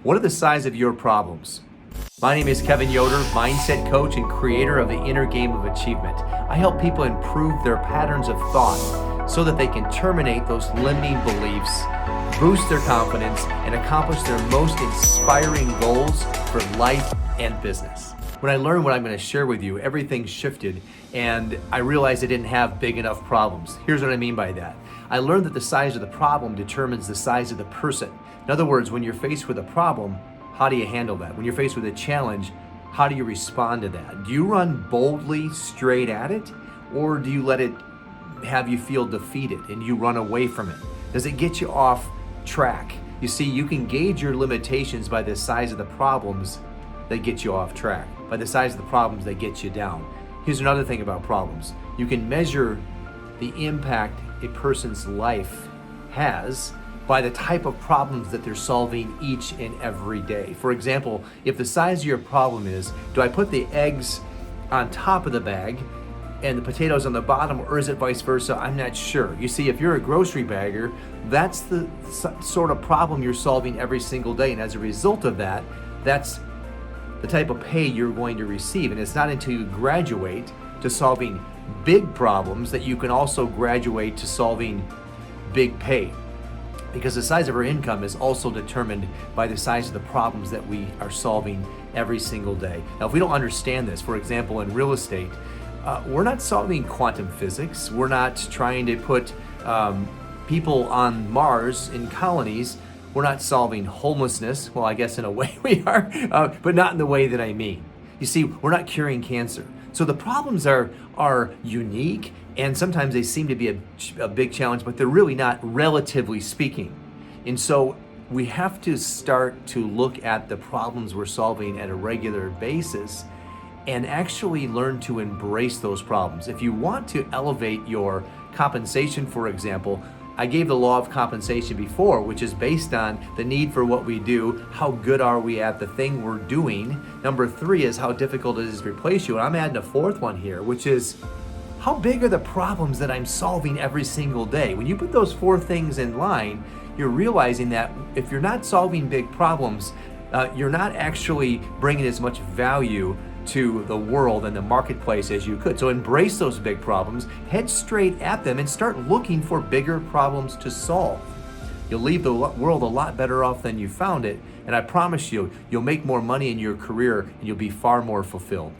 What are the size of your problems? My name is Kevin Yoder, mindset coach and creator of the Inner Game of Achievement. I help people improve their patterns of thought so that they can terminate those limiting beliefs, boost their confidence, and accomplish their most inspiring goals for life and business. When I learned what I'm going to share with you, everything shifted and I realized I didn't have big enough problems. Here's what I mean by that. I learned that the size of the problem determines the size of the person. In other words, when you're faced with a problem, how do you handle that? When you're faced with a challenge, how do you respond to that? Do you run boldly straight at it, or do you let it have you feel defeated and you run away from it? Does it get you off track? You see, you can gauge your limitations by the size of the problems that get you off track, by the size of the problems that get you down. Here's another thing about problems. You can measure the impact a person's life has by the type of problems that they're solving each and every day. For example, if the size of your problem is, do I put the eggs on top of the bag and the potatoes on the bottom, or is it vice versa? I'm not sure. You see, if you're a grocery bagger, that's the sort of problem you're solving every single day. And as a result of that, that's the type of pay you're going to receive. And it's not until you graduate to solving big problems that you can also graduate to solving big pay. Because the size of our income is also determined by the size of the problems that we are solving every single day. Now, if we don't understand this, for example, in real estate, we're not solving quantum physics. We're not trying to put people on Mars in colonies. We're not solving homelessness. Well, I guess in a way we are, but not in the way that I mean. You see, we're not curing cancer. So the problems are unique, and sometimes they seem to be a big challenge, but they're really not, relatively speaking. And so we have to start to look at the problems we're solving at a regular basis and actually learn to embrace those problems. If you want to elevate your compensation, for example, I gave the law of compensation before, which is based on the need for what we do, how good are we at the thing we're doing. Number 3 is how difficult it is to replace you. And I'm adding a 4th one here, which is how big are the problems that I'm solving every single day? When you put those 4 things in line, you're realizing that if you're not solving big problems, you're not actually bringing as much value to the world and the marketplace as you could. So embrace those big problems, head straight at them, and start looking for bigger problems to solve. You'll leave the world a lot better off than you found it, and I promise you, you'll make more money in your career and you'll be far more fulfilled.